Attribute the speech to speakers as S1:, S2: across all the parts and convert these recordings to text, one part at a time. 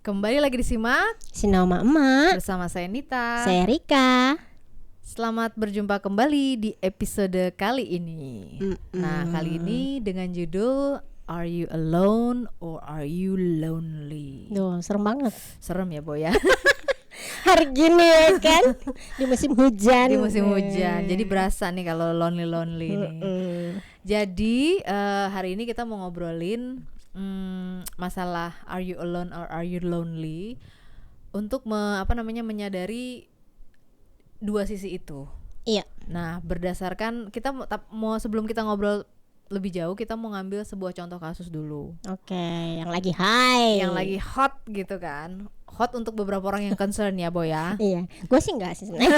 S1: Kembali lagi disimak
S2: Sinoma Emak,
S1: bersama saya Nita.
S2: saya Rika.
S1: Selamat berjumpa kembali di episode kali ini. Nah, kali ini dengan judul Are You Alone or Are You Lonely?
S2: Duh, serem banget.
S1: Serem ya, Boy ya.
S2: Hari gini kan di musim hujan.
S1: Di musim hujan. Jadi berasa nih kalau lonely nih. Jadi hari ini kita mau ngobrolin masalah Are You Alone or Are You Lonely untuk menyadari dua sisi itu.
S2: Iya.
S1: Nah, berdasarkan kita mau sebelum kita ngobrol lebih jauh, kita mau ngambil sebuah contoh kasus dulu.
S2: Oke, yang lagi high,
S1: yang lagi hot gitu kan. Hot untuk beberapa orang yang concern ya, Boy ya.
S2: Iya, gue sih enggak sih sebenarnya.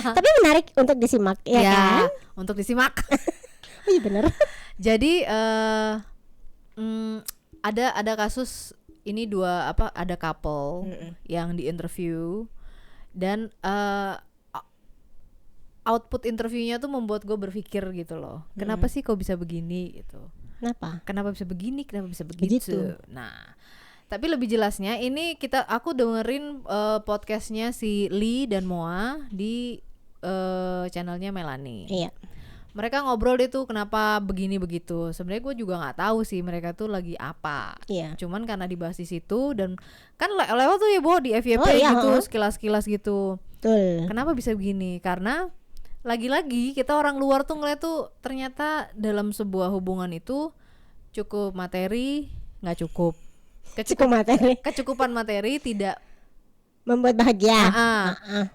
S2: Tapi menarik untuk disimak ya kan?
S1: Untuk disimak.
S2: Oh iya bener.
S1: Jadi ada kasus ini ada couple yang diinterview dan output interviewnya tuh membuat gue berpikir gitu loh. Kenapa sih kok bisa begini gitu? Kenapa bisa begini? Kenapa bisa begitu? Nah, tapi lebih jelasnya ini aku dengerin podcastnya si Lee dan Moa di channelnya Melanie.
S2: Iya.
S1: Mereka ngobrol deh tuh kenapa begini begitu. Sebenarnya gue juga nggak tahu sih mereka tuh lagi apa.
S2: Iya.
S1: Cuman karena dibahas di situ dan kan lewat tuh ya Bo di FYP gitu, sekilas gitu.
S2: Betul.
S1: Kenapa bisa begini? Karena lagi-lagi kita orang luar tuh ngeliat tuh ternyata dalam sebuah hubungan itu cukup materi nggak cukup. Kecukupan materi tidak
S2: membuat bahagia.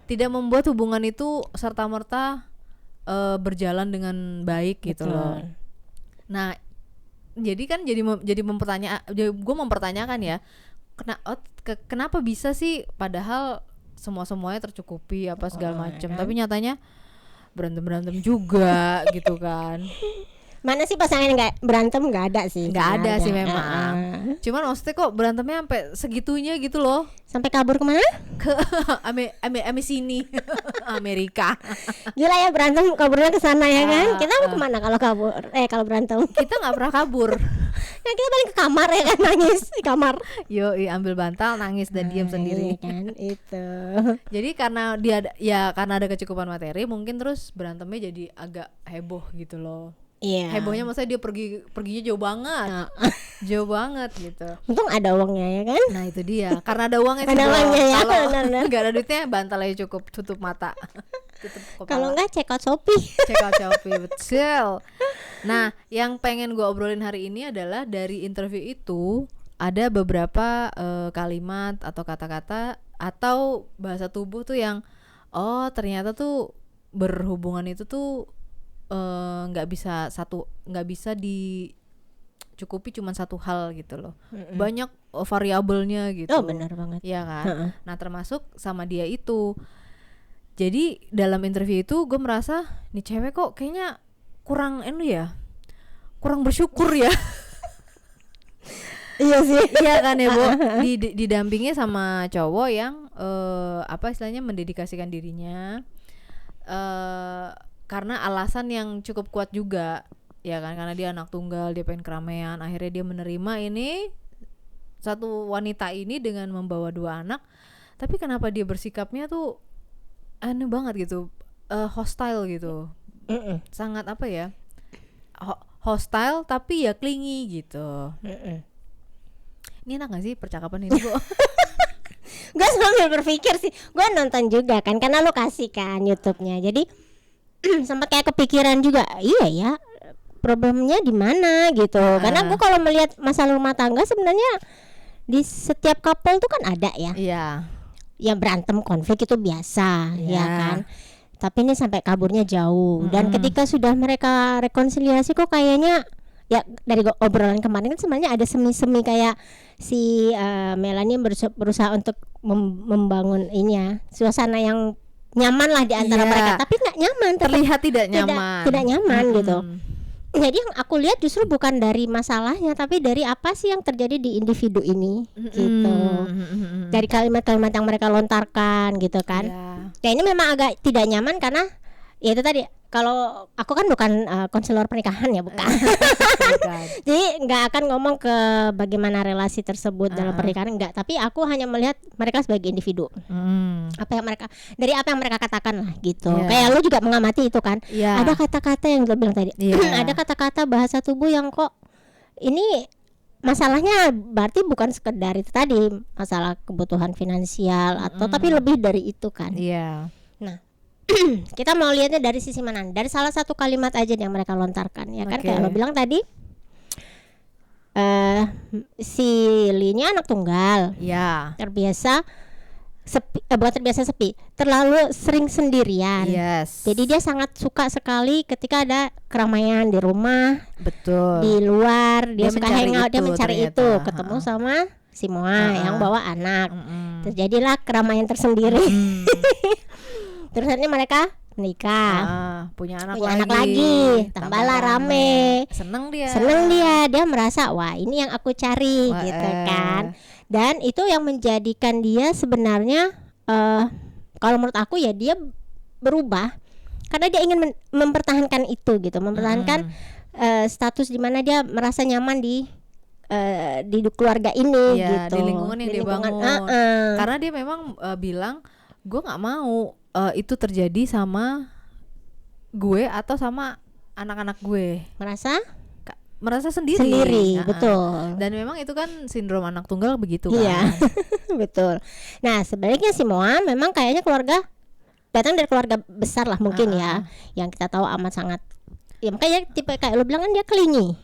S1: Tidak membuat hubungan itu serta-merta berjalan dengan baik gitu. Betul. Loh. Nah, jadi kan gue mempertanyakan ya, kenapa bisa sih padahal semuanya tercukupi apa segala macam, tapi nyatanya berantem juga gitu kan.
S2: Mana sih pasangan yang nggak berantem? Nggak ada sih.
S1: Nggak ada sih memang. Cuman maksudnya kok berantemnya sampai segitunya gitu loh.
S2: Sampai kabur kemana?
S1: Ke sini Amerika.
S2: Gila ya, berantem kaburnya ke sana ya kan? Kita mau kemana kalau kabur? Kalau berantem?
S1: Kita nggak pernah kabur.
S2: Ya kita paling ke kamar ya kan, nangis di kamar.
S1: Ambil bantal nangis dan diam sendiri.
S2: Iya kan itu.
S1: Jadi karena karena ada kecukupan materi, mungkin terus berantemnya jadi agak heboh gitu loh.
S2: Iya.
S1: Hebohnya maksudnya dia perginya jauh banget. Jauh banget gitu.
S2: Untung ada uangnya ya kan?
S1: Nah itu dia. Karena ada uangnya sih.
S2: Ada uangnya ya.
S1: Kalau nggak ada duitnya, bantal aja cukup, tutup mata.
S2: Kalau nggak check out Shopee.
S1: Betul. Nah, yang pengen gue obrolin hari ini adalah dari interview itu ada beberapa kalimat atau kata-kata atau bahasa tubuh tuh yang ternyata tuh berhubungan itu tuh nggak bisa dicukupi cuma satu hal gitu loh. Banyak variabelnya gitu.
S2: Oh benar banget.
S1: Iya kan. Nah termasuk sama dia itu. Jadi dalam interview itu gue merasa nih cewek kok kayaknya kurang bersyukur ya.
S2: Iya sih.
S1: Iya kan ya Bo. Didampingi sama cowok yang istilahnya mendedikasikan dirinya. Karena alasan yang cukup kuat juga ya kan, karena dia anak tunggal, dia pengen keramaian, akhirnya dia menerima ini satu wanita ini dengan membawa 2 anak. Tapi kenapa dia bersikapnya tuh aneh banget gitu, hostile gitu. Sangat hostile tapi ya clingy gitu. Ini enak gak sih percakapan ini Bu?
S2: Gue sambil berpikir sih, gue nonton juga kan karena lo kasih kan YouTube-nya, jadi sempat kayak kepikiran juga, iya ya problemnya di mana gitu. Karena gue kalau melihat masalah rumah tangga sebenarnya di setiap couple tuh kan ada ya.
S1: Iya.
S2: Yang berantem konflik itu biasa ya kan. Tapi ini sampai kaburnya jauh. Dan ketika sudah mereka rekonsiliasi kok kayaknya ya dari obrolan kemarin kan sebenarnya ada semi-semi kayak si Melanie berusaha untuk membangun ini ya, suasana yang nyaman lah di antara mereka, tapi nggak nyaman,
S1: terlihat tidak nyaman
S2: gitu. Jadi yang aku lihat justru bukan dari masalahnya, tapi dari apa sih yang terjadi di individu ini gitu. Dari kalimat-kalimat yang mereka lontarkan gitu kan. Ya ini memang agak tidak nyaman karena Ya itu tadi, kalau aku kan bukan konselor pernikahan ya, bukan.
S1: Bukan.
S2: Jadi nggak akan ngomong ke bagaimana relasi tersebut dalam pernikahan, enggak. Tapi aku hanya melihat mereka sebagai individu. Apa yang mereka, dari apa yang mereka katakan lah gitu.
S1: Iya.
S2: Kayak lu juga mengamati itu kan.
S1: Iya.
S2: Ada kata-kata yang lo bilang tadi.
S1: Iya.
S2: Ada kata-kata bahasa tubuh yang kok ini masalahnya berarti bukan sekedar itu tadi, masalah kebutuhan finansial atau tapi lebih dari itu kan.
S1: Iya.
S2: Nah, kita mau lihatnya dari sisi mana? Dari salah satu kalimat aja yang mereka lontarkan, ya kan?
S1: Oke.
S2: Kayak lo bilang tadi, si Lee-nya anak tunggal,
S1: Ya.
S2: terbiasa sepi, bukan terbiasa sepi, terlalu sering sendirian.
S1: Yes.
S2: Jadi dia sangat suka sekali ketika ada keramaian di rumah,
S1: betul.
S2: di luar. Dia suka
S1: mencari
S2: hangout, dia
S1: itu
S2: mencari
S1: ternyata.
S2: itu, ketemu sama si Moa yang bawa anak. Terjadilah keramaian tersendiri. Terus akhirnya mereka menikah,
S1: punya anak
S2: punya anak lagi, tambahlah rame.
S1: Seneng
S2: Dia merasa wah ini yang aku cari gitu kan. Dan itu yang menjadikan dia sebenarnya kalau menurut aku ya dia berubah karena dia ingin mempertahankan itu gitu, mempertahankan status di mana dia merasa nyaman di keluarga ini gitu,
S1: di lingkungan yang dia bangun. Karena dia memang bilang gue nggak mau itu terjadi sama gue atau sama anak-anak gue, merasa sendiri.
S2: Betul.
S1: Dan memang itu kan sindrom anak tunggal begitu kan.
S2: Iya. Betul. Nah sebaliknya si Moa memang kayaknya datang dari keluarga besar lah mungkin ya, yang kita tahu amat sangat. Ya makanya tipe kayak lo bilang kan dia clingy.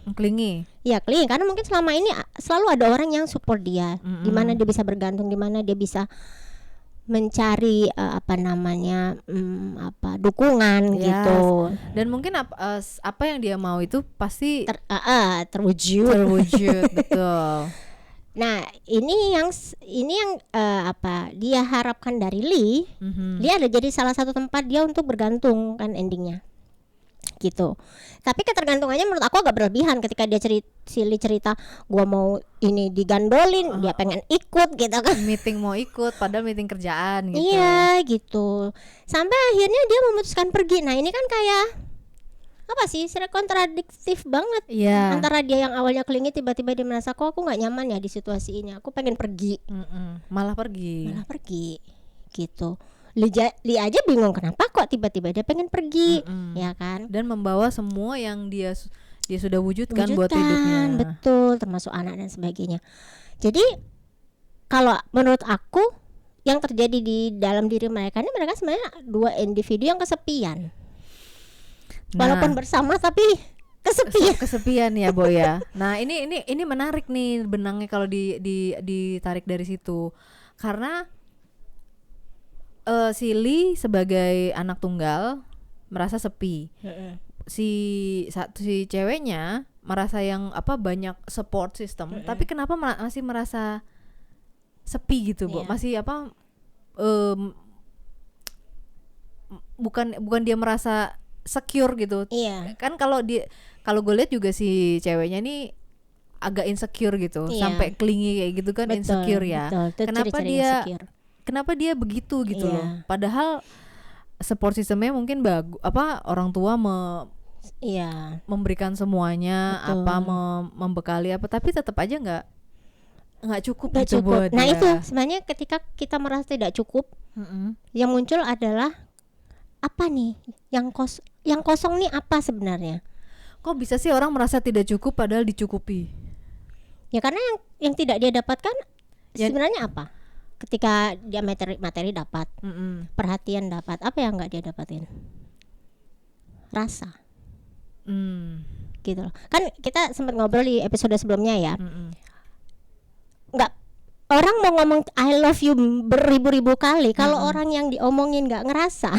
S2: Iya clingy karena mungkin selama ini selalu ada orang yang support dia, di mana dia bisa bergantung, di mana dia bisa mencari dukungan gitu.
S1: Dan mungkin apa yang dia mau itu pasti
S2: terwujud.
S1: Betul.
S2: Nah ini yang dia harapkan dari Lee. Lee ada jadi salah satu tempat dia untuk bergantung kan endingnya gitu. Tapi ketergantungannya menurut aku agak berlebihan ketika dia cerita gua mau ini digandolin, dia pengen ikut gitu kan.
S1: Meeting mau ikut padahal meeting kerjaan gitu.
S2: Iya gitu. Sampai akhirnya dia memutuskan pergi. Nah, ini kan kayak apa sih? Kontradiktif banget. Antara dia yang awalnya clingy tiba-tiba dia merasa kok aku enggak nyaman ya di situasi ini. Aku pengen pergi.
S1: Malah pergi
S2: gitu. Lee aja bingung kenapa kok tiba-tiba dia pengen pergi, ya kan?
S1: Dan membawa semua yang dia sudah wujudkan buat hidupnya.
S2: Betul, termasuk anak dan sebagainya. Jadi kalau menurut aku yang terjadi di dalam diri mereka ini, mereka sebenarnya dua individu yang kesepian. Walaupun bersama tapi
S1: kesepian ya Boy ya. Nah ini menarik nih benangnya kalau ditarik dari situ, karena si Lee sebagai anak tunggal merasa sepi. Si ceweknya merasa yang banyak support system, tapi kenapa masih merasa sepi gitu, Bu? Masih bukan dia merasa secure gitu. Kan kalau gue lihat juga si ceweknya nih agak insecure gitu, sampai clingy kayak gitu kan. Insecure ya. Betul. Kenapa dia begitu gitu loh? Padahal support sistemnya mungkin bagus, orang tua memberikan semuanya, membekali tapi tetap aja nggak cukup gitu buat
S2: Nah
S1: dia.
S2: itu sebenarnya ketika kita merasa tidak cukup, yang muncul adalah apa nih? Yang kosong nih apa sebenarnya?
S1: Kok bisa sih orang merasa tidak cukup padahal dicukupi?
S2: Ya karena yang tidak dia dapatkan sebenarnya apa? Ketika dia materi dapat, perhatian dapat, apa yang nggak dia dapatin? Rasa. Gitu loh. Kan kita sempat ngobrol di episode sebelumnya ya. Nggak, orang mau ngomong I love you beribu-ribu kali, kalau orang yang diomongin nggak ngerasa.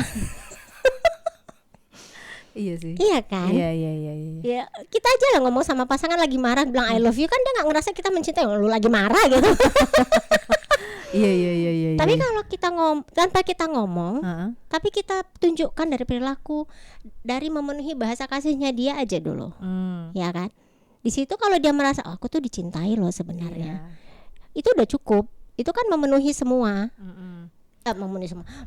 S1: Iya sih.
S2: Iya kan?
S1: Iya.
S2: Ya, kita aja lah ngomong sama pasangan lagi marah bilang I love you, kan dia nggak ngerasa kita mencintai, lu lagi marah gitu.
S1: Iya.
S2: Tapi kalau kita tanpa kita ngomong, tapi kita tunjukkan dari perilaku, dari memenuhi bahasa kasihnya dia aja dulu, ya kan? Di situ kalau dia merasa aku tuh dicintai loh sebenarnya, itu udah cukup. Itu kan memenuhi semua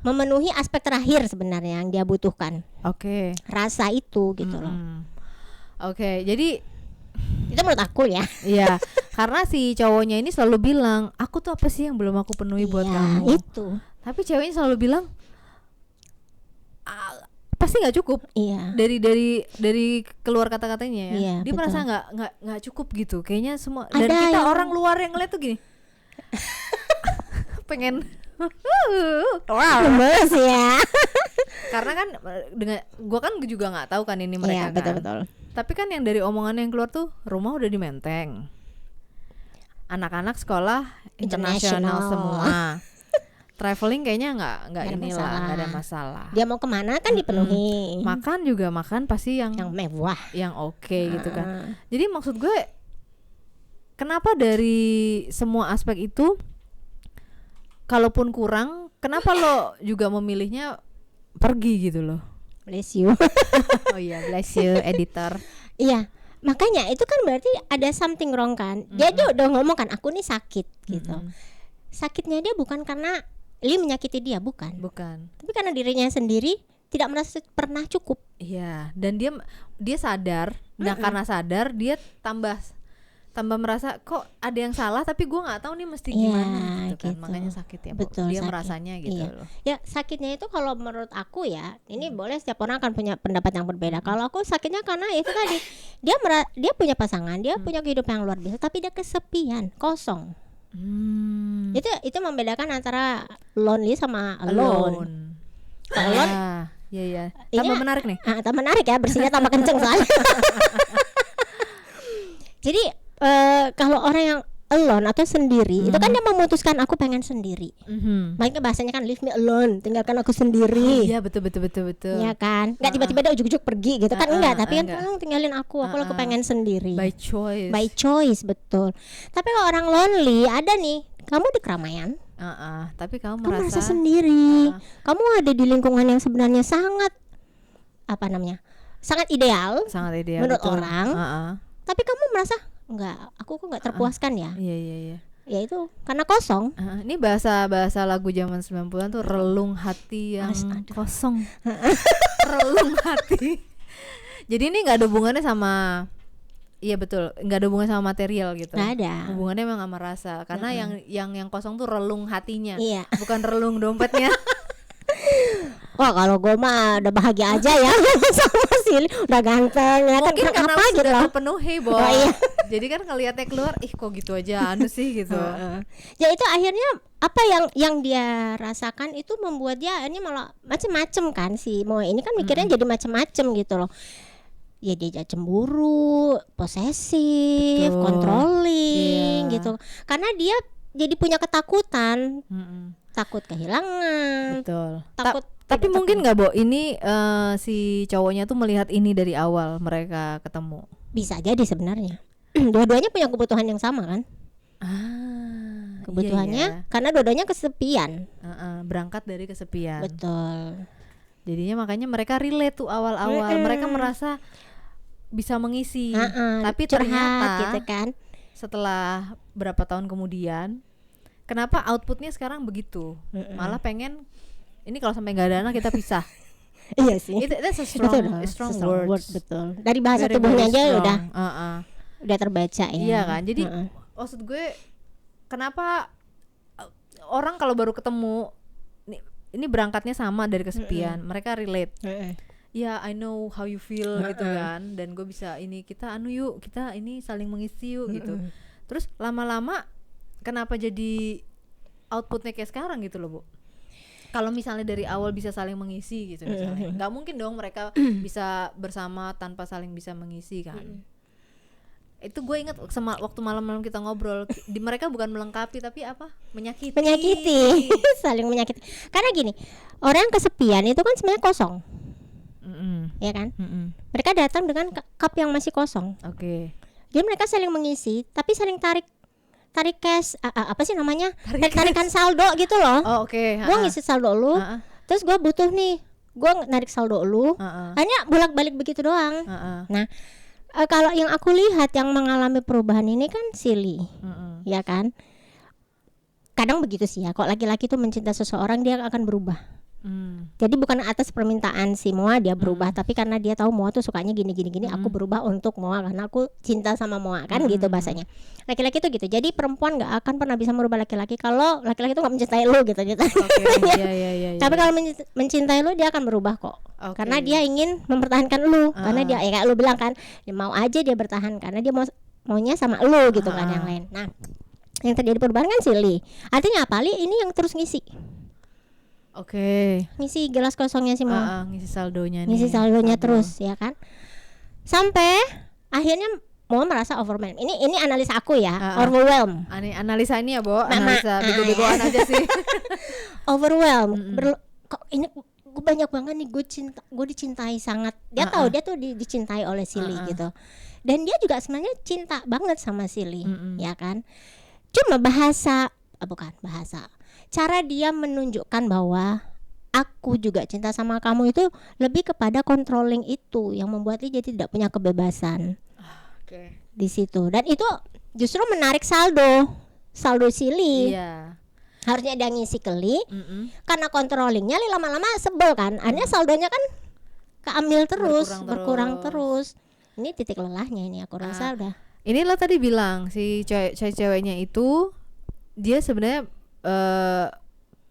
S2: memenuhi aspek terakhir sebenarnya yang dia butuhkan.
S1: Oke.
S2: Rasa itu gitu loh.
S1: Oke, jadi
S2: Itu menurut aku ya.
S1: iya, karena si cowoknya ini selalu bilang, aku tuh apa sih yang belum aku penuhi buat kamu?
S2: Itu.
S1: Tapi ceweknya selalu bilang, pasti nggak cukup.
S2: Iya.
S1: Dari keluar kata-katanya ya.
S2: Iya,
S1: Dia
S2: betul.
S1: merasa nggak cukup gitu. Kayaknya semua. Dan
S2: Ada
S1: kita
S2: yang-
S1: orang luar yang ngeliat tuh gini, pengen.
S2: Gemes ya.
S1: Karena kan dengan gua kan juga nggak tahu kan ini mereka
S2: Iya,
S1: kan.
S2: betul.
S1: Tapi kan yang dari omongan yang keluar tuh rumah udah di Menteng, anak-anak sekolah internasional
S2: International.
S1: semua, traveling kayaknya nggak
S2: Nggak ada
S1: inilah,
S2: masalah.
S1: nggak ada masalah.
S2: Dia mau kemana kan dipenuhi.
S1: Makan juga makan pasti yang
S2: Mewah.
S1: oke gitu kan. Jadi maksud gue, kenapa dari semua aspek itu, kalaupun kurang, kenapa lo juga memilihnya pergi gitu loh?
S2: Bless you.
S1: Oh iya, bless you editor.
S2: Iya, makanya itu kan berarti ada something wrong kan. Dia udah ngomong kan, aku nih sakit gitu. Sakitnya dia bukan karena Li menyakiti dia, bukan.
S1: Bukan.
S2: Tapi karena dirinya sendiri tidak merasa pernah cukup.
S1: Iya, dan dia sadar, dan karena sadar dia tambah merasa kok ada yang salah, tapi gue nggak tahu nih mesti gimana gitu kan.
S2: gitu.
S1: Makanya sakit ya, Bu.
S2: Betul,
S1: Dia
S2: sakit.
S1: merasanya gitu
S2: Iya.
S1: loh.
S2: Ya sakitnya itu kalau menurut aku ya, ini boleh setiap orang akan punya pendapat yang berbeda. Kalau aku sakitnya karena itu tadi, dia punya pasangan, dia punya kehidupan yang luar biasa, tapi dia kesepian, kosong. Itu membedakan antara lonely sama alone. Kalau alone,
S1: Iya.
S2: Ini-
S1: Tambah menarik nih.
S2: tambah menarik ya, bersihnya tambah kenceng soalnya. Jadi kalau orang yang alone atau sendiri, itu kan dia memutuskan aku pengen sendiri. Makanya bahasanya kan leave me alone, tinggalkan aku sendiri.
S1: Iya, betul.
S2: Ya kan, nggak tiba-tiba dia ujuk-ujuk pergi gitu kan, enggak. Tapi kan
S1: enggak.
S2: tolong tinggalin aku pengen sendiri.
S1: By choice.
S2: By choice, betul. Tapi kalau orang lonely, ada nih, kamu di keramaian,
S1: Tapi kamu
S2: kamu merasa
S1: merasa
S2: sendiri. Kamu ada di lingkungan yang sebenarnya sangat sangat ideal
S1: sangat ideal
S2: menurut
S1: betul.
S2: orang. Tapi kamu merasa enggak, aku kok nggak terpuaskan ya.
S1: Iya.
S2: Ya itu karena kosong.
S1: Ini bahasa lagu zaman 90-an tuh, relung hati yang kosong. Relung hati. Jadi ini nggak ada hubungannya sama, iya betul, nggak ada hubungannya sama material gitu.
S2: Nggak ada.
S1: Hubungannya memang sama rasa. Karena yang kosong tuh relung hatinya,
S2: Iya.
S1: bukan relung dompetnya.
S2: Wah, kalau gue mah udah bahagia aja ya sama Silly, udah ganteng ya kan.
S1: Mungkin karena
S2: apa gitu
S1: sudah
S2: loh.
S1: terpenuhi, Bo.
S2: Oh, iya.
S1: Jadi kan ngelihatnya keluar, ih kok gitu aja, anu sih gitu.
S2: Ya itu akhirnya apa yang dia rasakan itu membuat dia akhirnya malah macem-macem kan, si Moe ini kan mikirnya jadi macem-macem gitu loh. Ya dia cemburu, posesif,
S1: Betul.
S2: controlling
S1: Iya.
S2: gitu. Karena dia jadi punya ketakutan,
S1: Mm-mm.
S2: takut kehilangan,
S1: Betul.
S2: takut.
S1: Tapi
S2: tidak
S1: mungkin nggak, Bo, ini si cowoknya tuh melihat ini dari awal mereka ketemu.
S2: bisa jadi sebenarnya. Dua-duanya punya kebutuhan yang sama kan? Kebutuhannya
S1: iya.
S2: karena dua-duanya kesepian.
S1: Berangkat dari kesepian.
S2: Betul.
S1: Jadinya makanya mereka relate tuh awal-awal. Mereka merasa bisa mengisi. Tapi
S2: Curhat
S1: ternyata
S2: gitu kan.
S1: setelah berapa tahun kemudian, kenapa outputnya sekarang begitu? Malah pengen ini kalau sampai nggak ada anak kita pisah.
S2: Iya sih.
S1: That's a
S2: Itu udah
S1: strong
S2: word,
S1: words.
S2: betul. Dari bahasa
S1: Very,
S2: tubuhnya
S1: very
S2: aja
S1: strong.
S2: udah terbaca ya.
S1: Iya kan. Jadi maksud gue, kenapa orang kalau baru ketemu ini berangkatnya sama dari kesepian, mereka relate. Ya, I know how you feel gitu kan, dan gue bisa ini, kita anu yuk, kita ini saling mengisi yuk gitu. Terus lama-lama kenapa jadi outputnya kayak sekarang gitu loh, Bu? Kalau misalnya dari awal bisa saling mengisi gitu misalnya, nggak mungkin dong mereka bisa bersama tanpa saling bisa mengisi kan. Itu gue ingat waktu malam-malam kita ngobrol, mereka bukan melengkapi tapi apa? Menyakiti.
S2: Saling menyakiti. Karena gini, orang kesepian itu kan sebenarnya kosong. Ya kan? Mereka datang dengan cup yang masih kosong.
S1: Oke.
S2: Jadi mereka saling mengisi, tapi saling tarik cash, apa sih namanya? Tarikan
S1: cash.
S2: saldo gitu loh.
S1: Oh, oke.
S2: Gue ngisi saldo lu, terus gue butuh nih, gue narik saldo lu, hanya bolak-balik begitu doang. Nah, kalau yang aku lihat yang mengalami perubahan ini kan Silly, ya kan? kadang begitu sih ya. Kok laki-laki tuh mencintai seseorang dia akan berubah. Jadi bukan atas permintaan si Moa dia berubah, tapi karena dia tahu Moa tuh sukanya gini, aku berubah untuk Moa karena aku cinta sama Moa, kan gitu bahasanya. Laki-laki tuh gitu. Jadi perempuan nggak akan pernah bisa merubah laki-laki kalau laki-laki tuh nggak mencintai lu gitu.
S1: Iya.
S2: Tapi kalau mencintai lu dia akan berubah kok. Karena dia ingin mempertahankan lu. Karena dia kayak lu bilang kan, dia mau aja dia bertahan karena dia maunya sama lu gitu kan yang lain. Nah, yang terjadi perubahan kan si Li. Artinya apa? Li ini yang terus ngisi. Ngisi gelas kosongnya si Moa.
S1: Ngisi saldonya
S2: terus ya kan. Sampai akhirnya Moa merasa overwhelmed. Ini analisa aku ya, overwhelmed.
S1: Analisa ini ya, Bo. Analisa bego-begoan aja sih.
S2: Overwhelmed. Kok ini gue banyak banget nih, gue dicintai sangat. Dia tahu dia tuh dicintai oleh Silly gitu. Dan dia juga sebenarnya cinta banget sama Silly, ya kan. Cuma cara dia menunjukkan bahwa aku juga cinta sama kamu itu lebih kepada controlling itu yang membuat dia jadi tidak punya kebebasan. Di situ. Dan itu justru menarik saldo Silly.
S1: Iya.
S2: Harusnya dia ngisi ke Li, karena controllingnya Li lama-lama sebel kan. Akhirnya saldonya kan keambil terus, berkurang terus. Ini titik lelahnya ini aku rasa udah.
S1: Ini lo tadi bilang si ceweknya itu dia sebenarnya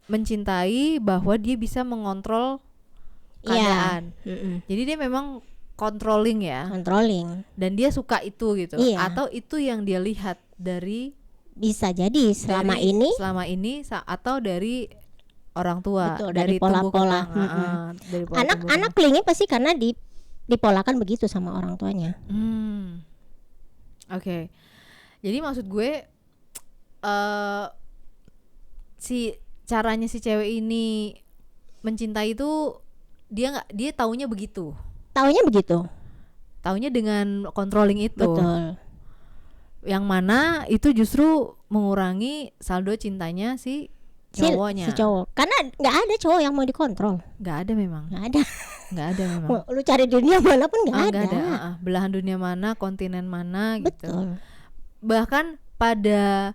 S1: mencintai bahwa dia bisa mengontrol keadaan. Jadi dia memang controlling. Dan dia suka itu gitu. Atau itu yang dia lihat dari,
S2: bisa jadi selama ini
S1: atau dari orang tua.
S2: Betul, dari pola-pola. Anak klingi pasti karena dipolakan begitu sama orang tuanya.
S1: Jadi maksud gue caranya si cewek ini mencintai itu dia taunya begitu. Taunya dengan controlling itu.
S2: Betul.
S1: Yang mana itu justru mengurangi saldo cintanya si cowoknya.
S2: Si cowok. Karena nggak ada cowok yang mau dikontrol.
S1: Nggak ada memang. Nggak ada memang.
S2: Lu cari dunia mana pun nggak ada.
S1: Belahan dunia mana, kontinen mana.
S2: Betul.
S1: Gitu. Bahkan pada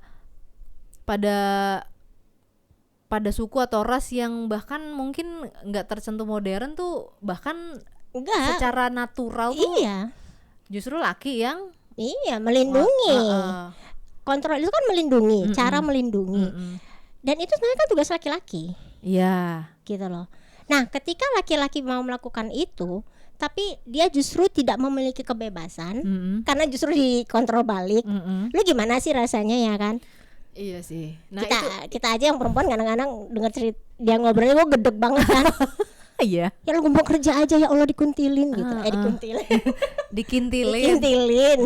S1: suku atau ras yang bahkan mungkin nggak tersentuh modern tuh, bahkan secara natural tuh justru laki yang
S2: melindungi. Kontrol itu kan melindungi, cara melindungi. Dan itu sebenarnya kan tugas laki-laki.
S1: Iya.
S2: Gitu loh. Nah, ketika laki-laki mau melakukan itu, tapi dia justru tidak memiliki kebebasan, karena justru dikontrol balik. Lu gimana sih rasanya ya kan?
S1: Iya sih. Nah,
S2: kita aja yang perempuan kadang-kadang denger cerita dia ngobrolnya gue gedeg banget kan.
S1: Iya.
S2: Ya lu ngomong kerja aja ya Allah dikuntilin gitu. Dikintilin.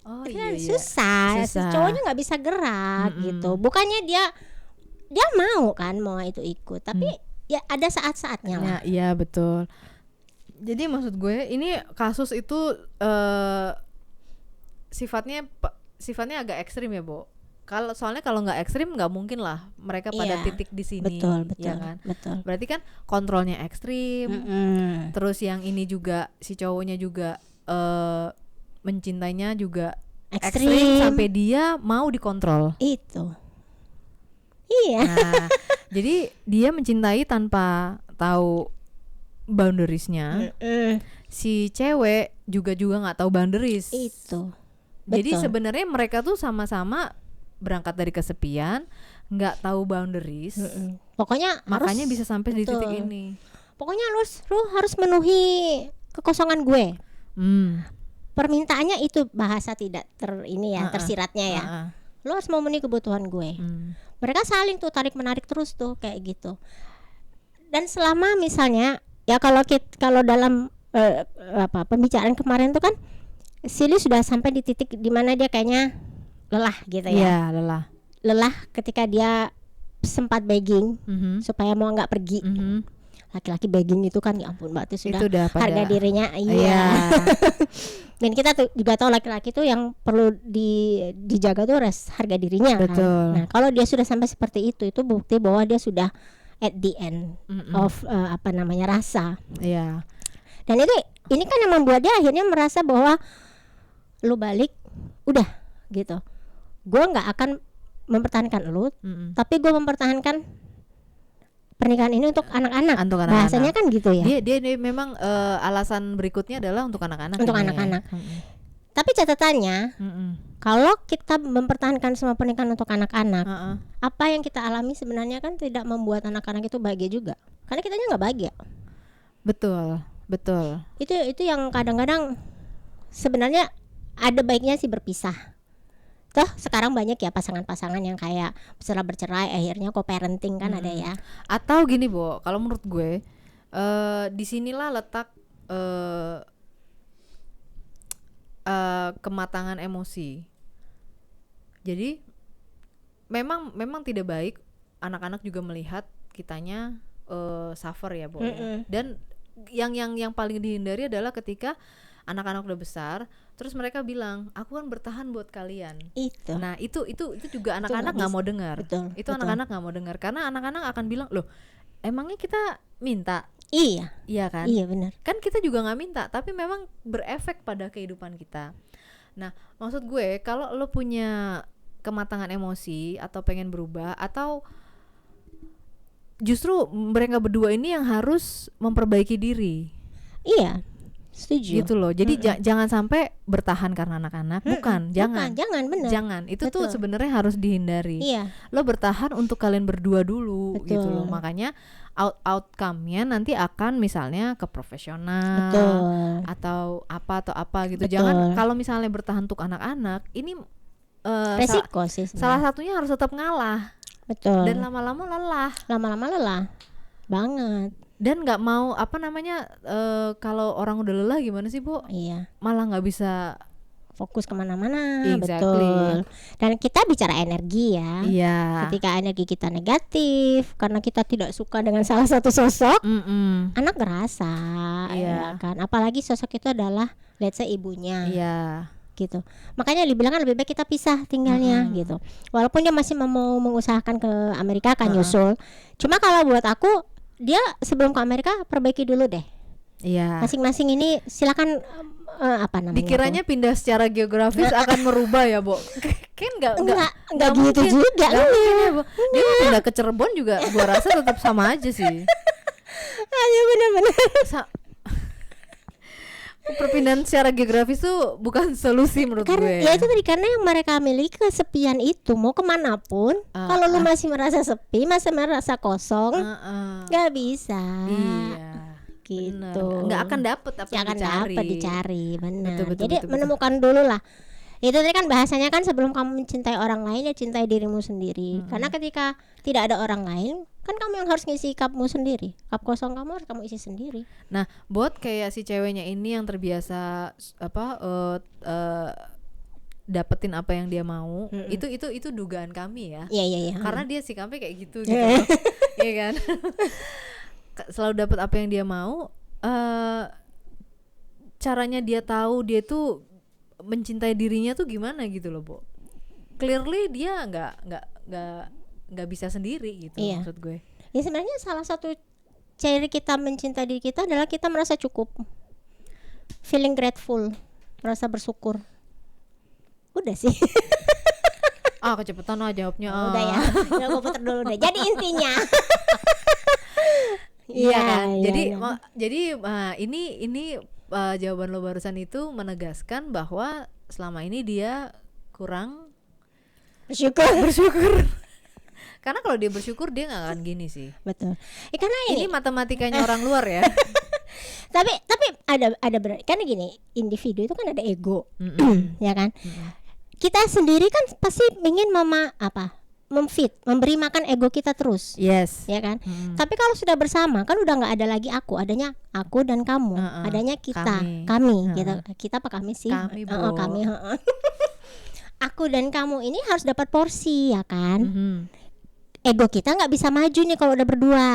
S1: Oh
S2: iya. Susah. Si cowoknya nggak bisa gerak gitu. Bukannya dia mau kan mau itu ikut, tapi ya ada saat-saatnya lah.
S1: Iya betul. Jadi maksud gue ini kasus itu sifatnya agak ekstrim ya, Bo. Soalnya kalau nggak ekstrim nggak mungkin lah mereka pada titik di sini.
S2: Betul.
S1: Ya kan? Betul. Berarti kan kontrolnya ekstrim. Terus yang ini juga si cowoknya juga mencintainya juga ekstrim sampai dia mau dikontrol.
S2: Itu. Iya.
S1: Nah, jadi dia mencintai tanpa tahu boundariesnya. Si cewek juga nggak tahu boundaries.
S2: Itu.
S1: Jadi sebenarnya mereka tuh sama-sama berangkat dari kesepian, nggak tahu boundaries.
S2: Pokoknya
S1: makanya bisa sampai di titik ini.
S2: Pokoknya lu harus memenuhi kekosongan gue. Permintaannya itu bahasa tidak tersiratnya ya. Lu harus memenuhi kebutuhan gue. Mereka saling tuh tarik menarik terus tuh kayak gitu. Dan selama misalnya ya kalau dalam pembicaraan kemarin tuh kan Silly sudah sampai di titik di mana dia kayaknya lelah gitu ya.
S1: Iya,
S2: lelah ketika dia sempat begging supaya mau nggak pergi. Laki-laki begging itu kan ya ampun berarti sudah harga dirinya. Iya. Dan kita tuh juga tahu laki-laki tuh yang perlu dijaga tuh harga dirinya.
S1: Betul.
S2: Kan. Nah kalau dia sudah sampai seperti itu bukti bahwa dia sudah at the end of rasa.
S1: Iya.
S2: Dan ini kan yang membuat dia akhirnya merasa bahwa lu balik udah gitu. Gue nggak akan mempertahankan lu,
S1: Mm-mm.
S2: tapi gue mempertahankan pernikahan ini untuk anak-anak.
S1: Untuk anak-anak.
S2: Bahasanya kan gitu ya.
S1: Dia memang alasan berikutnya adalah untuk anak-anak.
S2: Untuk
S1: ini ya.
S2: anak-anak.
S1: Mm-mm.
S2: Tapi catatannya,
S1: Mm-mm.
S2: kalau kita mempertahankan semua pernikahan untuk anak-anak,
S1: Uh-uh.
S2: apa yang kita alami sebenarnya kan tidak membuat anak-anak itu bahagia juga. Karena kitanya nggak bahagia.
S1: Betul.
S2: Itu yang kadang-kadang sebenarnya ada baiknya sih berpisah. Toh sekarang banyak ya pasangan-pasangan yang kayak setelah bercerai akhirnya co-parenting kan ada ya.
S1: Atau gini, Bo, kalau menurut gue disinilah letak kematangan emosi. Jadi memang tidak baik anak-anak juga melihat kitanya suffer ya, Bo. Ya. Dan yang paling dihindari adalah ketika anak-anak udah besar, terus mereka bilang, aku kan bertahan buat kalian.
S2: Itu.
S1: Nah itu juga anak-anak nggak mau dengar.
S2: Betul.
S1: Anak-anak nggak mau dengar karena anak-anak akan bilang, loh, emangnya kita minta? Iya kan?
S2: Iya benar.
S1: Kan kita juga nggak minta, tapi memang berefek pada kehidupan kita. Nah maksud gue kalau lo punya kematangan emosi atau pengen berubah, atau justru mereka berdua ini yang harus memperbaiki diri.
S2: Iya. Setuju.
S1: Gitu loh. Jadi jangan sampai bertahan karena anak-anak. Jangan
S2: benar.
S1: Jangan. Itu
S2: Betul.
S1: tuh sebenarnya harus dihindari.
S2: Iya.
S1: Lo bertahan untuk kalian berdua dulu.
S2: Betul.
S1: Gitu loh. Makanya outcome-nya nanti akan misalnya ke profesional.
S2: Betul.
S1: Atau apa gitu.
S2: Betul.
S1: Jangan kalau misalnya bertahan untuk anak-anak, ini
S2: resiko sih sebenarnya.
S1: salah satunya harus tetap ngalah.
S2: Betul.
S1: Dan lama-lama lelah.
S2: Lama-lama lelah banget.
S1: Dan nggak mau kalau orang udah lelah gimana sih, Bu?
S2: Iya.
S1: Malah nggak bisa
S2: Fokus kemana-mana.
S1: Exactly.
S2: Betul. Dan kita bicara energi ya.
S1: Iya.
S2: Ketika energi kita negatif karena kita tidak suka dengan salah satu sosok, anak ngerasa, ya kan. Apalagi sosok itu adalah let's say ibunya.
S1: Iya.
S2: Gitu. Makanya dibilang kan lebih baik kita pisah tinggalnya gitu. Walaupun dia masih mau mengusahakan ke Amerika akan nyusul. Cuma kalau buat aku dia sebelum ke Amerika perbaiki dulu deh.
S1: Iya.
S2: Masing-masing ini silakan apa namanya?
S1: Dikiranya pindah secara geografis akan merubah ya, Bo. Kan
S2: enggak gitu juga.
S1: Nggak mungkin ya, Bo. Dia mau pindah ke Cirebon juga gua rasa tetap sama aja sih.
S2: Iya benar-benar.
S1: Perpindahan secara geografis tuh bukan solusi menurut gue.
S2: Ya itu tadi karena yang mereka miliki kesepian itu mau kemanapun, kalau lu masih merasa sepi, masih merasa kosong, nggak bisa.
S1: Iya.
S2: Gitu.
S1: Nggak akan dapet apa yang
S2: dicari. Benar.
S1: Betul,
S2: Jadi menemukan dulu lah. Itu tadi kan bahasanya kan sebelum kamu mencintai orang lain ya cintai dirimu sendiri. Karena ketika tidak ada orang lain, kan kamu yang harus ngisi cupmu sendiri. Cup kosong kamu harus kamu isi sendiri.
S1: Nah, buat kayak si ceweknya ini yang terbiasa dapetin apa yang dia mau, itu dugaan kami ya.
S2: Iya.
S1: Karena dia sikapnya kayak gitu. Iya kan? Selalu dapet apa yang dia mau. Caranya dia tahu dia tuh mencintai dirinya tuh gimana gitu loh, Bo. Clearly dia nggak bisa sendiri gitu.
S2: Iya.
S1: Maksud gue.
S2: Ya sebenarnya salah satu ciri kita mencintai diri kita adalah kita merasa cukup, feeling grateful, merasa bersyukur. Udah sih.
S1: Kecepatan jawabnya.
S2: Udah ya. Ya gue putar dulu deh. Jadi intinya.
S1: Iya kan. Jadi ini jawaban lo barusan itu menegaskan bahwa selama ini dia kurang bersyukur. Karena kalau dia bersyukur dia nggak akan gini sih.
S2: Betul. Karena
S1: ini matematikanya orang luar ya.
S2: tapi ada kan gini, individu itu kan ada ego, ya kan. Kita sendiri kan pasti ingin memberi makan ego kita terus.
S1: Yes.
S2: Ya kan. Tapi kalau sudah bersama kan udah nggak ada lagi aku, adanya aku dan kamu, adanya kita, kami. Kita apa kami sih?
S1: Kami.
S2: Kami. Aku dan kamu ini harus dapat porsi ya kan. Ego kita nggak bisa maju nih kalau udah berdua,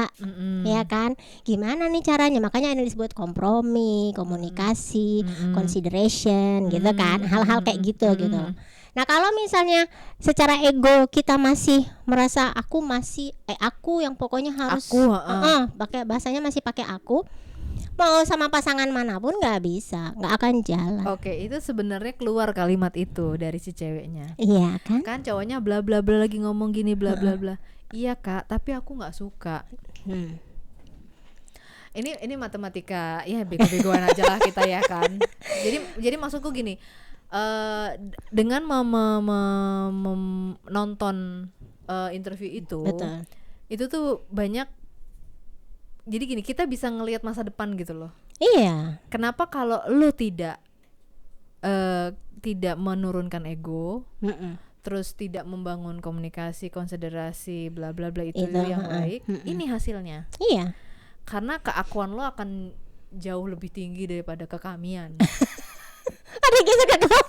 S2: ya kan? Gimana nih caranya? Makanya ini disebut kompromi, komunikasi, consideration, gitu kan? Hal-hal kayak gitu. Nah kalau misalnya secara ego kita masih merasa aku yang pokoknya harus, pakai bahasanya masih pakai aku, mau sama pasangan manapun nggak bisa, nggak akan jalan.
S1: Oke, itu sebenarnya keluar kalimat itu dari si ceweknya.
S2: Iya kan?
S1: Kan cowoknya bla bla bla lagi ngomong gini bla bla bla. Iya kak, tapi aku nggak suka. Ini matematika, ya bego-begoan aja lah kita ya kan. Jadi maksudku gini, dengan nonton interview itu,
S2: Betul.
S1: itu tuh banyak. Jadi gini, kita bisa ngelihat masa depan gitu loh.
S2: Iya.
S1: Kenapa kalau lu tidak menurunkan ego, terus tidak membangun komunikasi, konsiderasi, bla bla bla itu yang baik, ini hasilnya.
S2: Iya.
S1: Karena keakuan lo akan jauh lebih tinggi daripada kekamian.
S2: Ada geser ke kamu.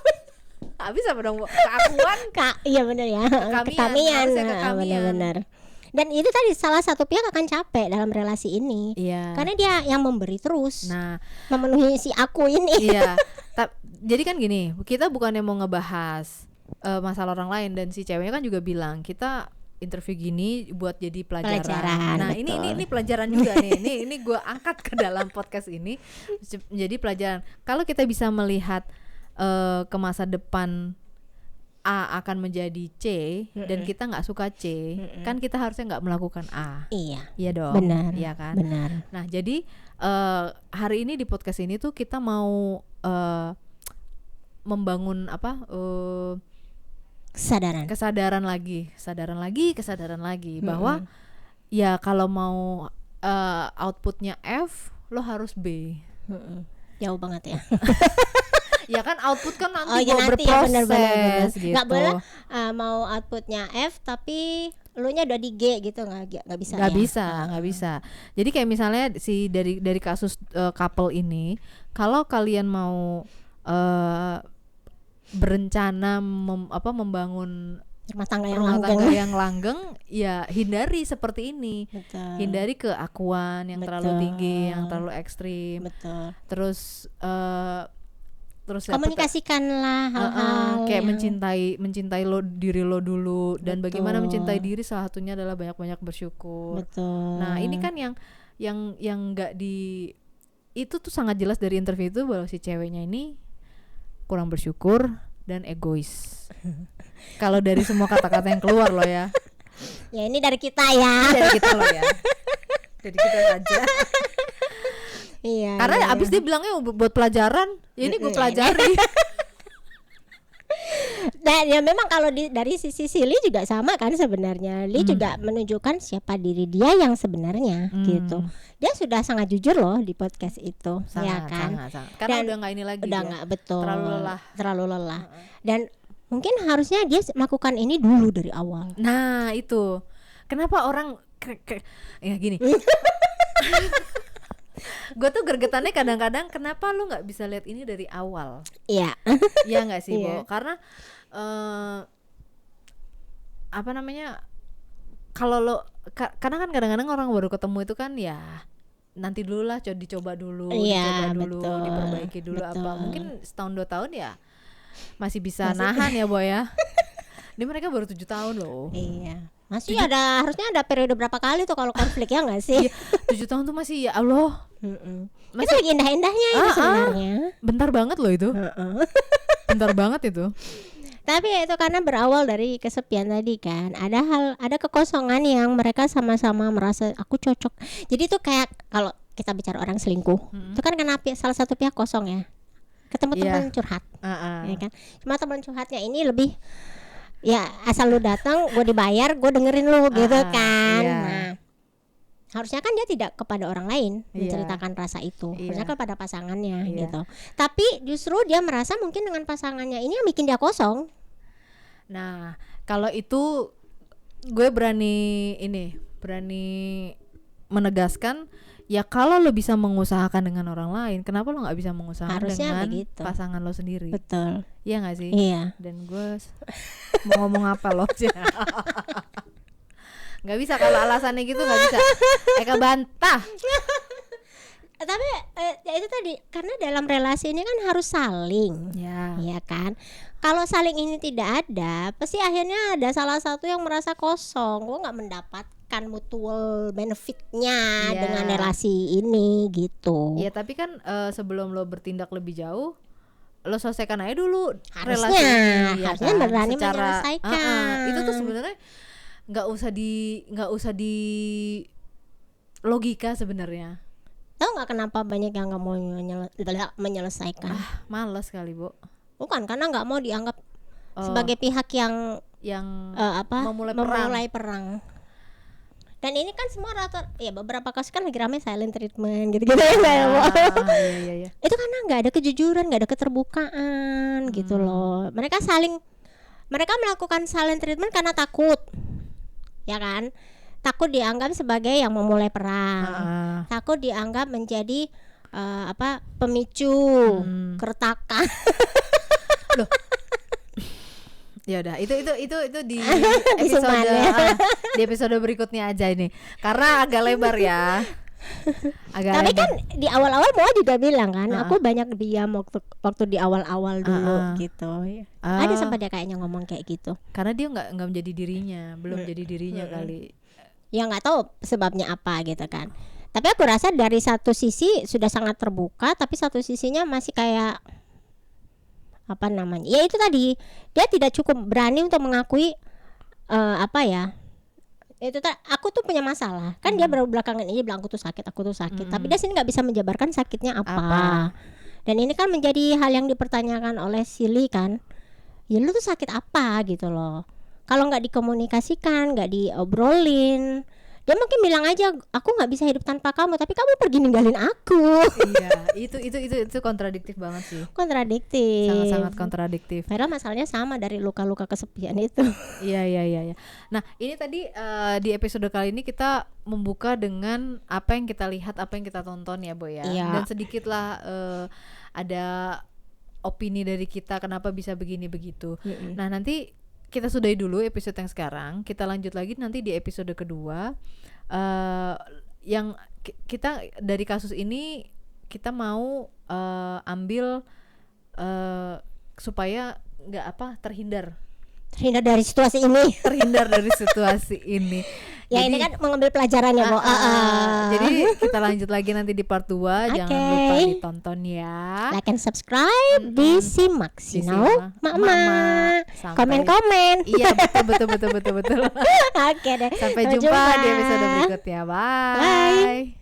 S1: Habis apa dong, keakuan?
S2: Iya benar ya.
S1: Kekamian.
S2: Benar-benar. Dan itu tadi salah satu pihak akan capek dalam relasi ini.
S1: Iya.
S2: Karena dia yang memberi terus.
S1: Nah,
S2: memenuhi si aku ini.
S1: iya. Jadi kan gini, kita bukannya mau ngebahas masalah orang lain, dan si ceweknya kan juga bilang kita interview gini buat jadi pelajaran. Nah,
S2: betul.
S1: ini pelajaran juga nih. Ini gue angkat ke dalam podcast ini jadi pelajaran. Kalau kita bisa melihat ke masa depan A akan menjadi C dan kita nggak suka C, kan kita harusnya nggak melakukan A. Iya dong.
S2: Benar.
S1: Iya kan.
S2: Benar.
S1: Nah, jadi hari ini di podcast ini tuh kita mau membangun kesadaran lagi bahwa ya kalau mau outputnya F, lo harus B.
S2: Jauh banget ya.
S1: Ya kan, output kan nanti
S2: ya nanti
S1: berproses
S2: benar.
S1: gitu.
S2: Nggak boleh mau outputnya F tapi elunya udah di G gitu, nggak bisa.
S1: Nggak bisa. Jadi kayak misalnya dari kasus couple ini, kalau kalian mau berencana membangun
S2: rumah tangga
S1: yang langgeng, ya hindari seperti ini.
S2: Betul.
S1: Hindari keakuan yang terlalu tinggi, yang terlalu ekstrim.
S2: Betul.
S1: Terus
S2: komunikasikanlah hal-hal
S1: kayak
S2: yang
S1: mencintai diri lo dulu. Dan
S2: Betul.
S1: bagaimana mencintai diri, salah satunya adalah banyak-banyak bersyukur.
S2: Betul.
S1: Nah, ini kan yang nggak itu tuh sangat jelas dari interview itu, bahwa si ceweknya ini kurang bersyukur dan egois. Kalau dari semua kata-kata yang keluar loh ya.
S2: Ya ini dari kita ya.
S1: Dari kita loh ya. Dari kita saja.
S2: Iya.
S1: Karena abis dia bilangnya buat pelajaran, ya ini gue pelajari.
S2: Dan ya memang kalau dari sisi Lee juga sama kan sebenarnya. Lee juga menunjukkan siapa diri dia yang sebenarnya gitu. Dia sudah sangat jujur loh di podcast itu, ya kan?
S1: Sangat. Karena udah nggak ini lagi.
S2: Udah nggak, betul.
S1: Terlalu lelah.
S2: Dan mungkin harusnya dia melakukan ini dulu dari awal.
S1: Nah itu, kenapa orang ya gini. Gue tuh gergetannya kadang-kadang, kenapa lu nggak bisa lihat ini dari awal?
S2: Iya.
S1: Iya nggak sih,
S2: Bo?
S1: Karena kalau karena kan kadang-kadang orang baru ketemu itu kan ya nanti dulu lah, dicoba dulu,
S2: betul,
S1: diperbaiki dulu.
S2: betul.
S1: Apa mungkin setahun 2 tahun ya masih bisa nahan ya, Boy ya. Ini mereka baru 7 tahun loh.
S2: Iya. Masih harusnya ada periode berapa kali tuh kalau konflik, ya nggak sih?
S1: 7 tahun tuh masih, ya Allah.
S2: Itu lagi indah-indahnya itu sebenarnya.
S1: Bentar banget loh itu. Bentar banget itu.
S2: Tapi ya itu karena berawal dari kesepian tadi kan. Ada kekosongan yang mereka sama-sama merasa aku cocok. Jadi itu kayak kalau kita bicara orang selingkuh, itu kan kenapa salah satu pihak kosong ya. Ketemu teman curhat. Ya kan? Cuma teman curhatnya ini lebih ya asal lu datang, gue dibayar, gue dengerin lu gitu kan. Nah, harusnya kan dia tidak kepada orang lain menceritakan rasa itu, harusnya kepada pasangannya gitu. Tapi justru dia merasa mungkin dengan pasangannya ini yang bikin dia kosong.
S1: Nah, kalau itu gue berani menegaskan, ya kalau lo bisa mengusahakan dengan orang lain, kenapa lo nggak bisa mengusahakan
S2: harusnya
S1: dengan
S2: begitu.
S1: Pasangan lo sendiri?
S2: Betul.
S1: Iya nggak sih?
S2: Iya.
S1: Dan gue mau ngomong apa lo? Nggak bisa, kalau alasannya gitu nggak bisa. Eka bantah.
S2: Tapi ya itu tadi, karena dalam relasi ini kan harus saling, ya kan. Kalau saling ini tidak ada, pasti akhirnya ada salah satu yang merasa kosong. Gue nggak mendapatkan mendapatkan mutual benefitnya
S1: Iya.
S2: dengan relasi ini gitu.
S1: Ya tapi kan sebelum lo bertindak lebih jauh, lo selesaikan aja dulu
S2: Harusnya,
S1: relasi ini, ya
S2: harusnya
S1: kan?
S2: berani menyelesaikan.
S1: Itu tuh sebenarnya nggak usah di logika sebenarnya.
S2: Tahu nggak kenapa banyak yang nggak mau menyelesaikan?
S1: Males kali, Bu.
S2: Bukan karena nggak mau dianggap
S1: Oh,
S2: sebagai pihak yang
S1: yang
S2: memulai perang. Dan ini kan semua ya beberapa kasus kan lagi ramai silent treatment gitu-gitu ya nggak ya, Bu?
S1: Iya.
S2: Itu karena nggak ada kejujuran, nggak ada keterbukaan gitu loh. Mereka melakukan silent treatment karena takut, ya kan? Takut dianggap sebagai yang memulai perang, takut dianggap menjadi pemicu keretakan.
S1: Loh. Ya udah, itu di di episode berikutnya aja ini. Karena agak lebar ya.
S2: Tapi kan di awal-awal Moa juga bilang kan, aku banyak diam waktu di awal-awal dulu gitu. Ada sempat dia kayaknya ngomong kayak gitu.
S1: Karena dia nggak menjadi dirinya, belum jadi dirinya kali.
S2: Ya nggak tahu sebabnya apa gitu kan. Tapi aku rasa dari satu sisi sudah sangat terbuka, tapi satu sisinya masih kayak apa namanya? Ya itu tadi, dia tidak cukup berani untuk mengakui itu aku tuh punya masalah. Kan dia baru belakangan ini bilang aku tuh sakit. Tapi dia sini nggak bisa menjabarkan sakitnya apa. Dan ini kan menjadi hal yang dipertanyakan oleh Silly kan. Ya lu tuh sakit apa gitu loh. Kalau nggak dikomunikasikan, nggak diobrolin, dia mungkin bilang aja aku nggak bisa hidup tanpa kamu, tapi kamu pergi ninggalin aku.
S1: Iya, itu kontradiktif banget sih.
S2: Kontradiktif.
S1: Sangat kontradiktif.
S2: Padahal masalahnya sama dari luka-luka kesepian itu.
S1: Iya. Nah, ini tadi di episode kali ini kita membuka dengan apa yang kita lihat, apa yang kita tonton ya, Boy ya.
S2: Iya.
S1: Dan sedikitlah ada opini dari kita kenapa bisa begini begitu. Nah, nanti kita sudahi dulu episode yang sekarang. Kita lanjut lagi nanti di episode kedua. Yang kita dari kasus ini kita mau ambil supaya terhindar
S2: dari situasi ini. Ya jadi, ini kan mengambil pelajaran ya, Bu.
S1: Jadi kita lanjut lagi nanti di part 2. Jangan lupa ditonton ya.
S2: Like and subscribe, disimak Sinau Mama. Komen-komen.
S1: Iya, betul.
S2: Oke deh.
S1: Sampai jumpa di episode berikutnya. Bye.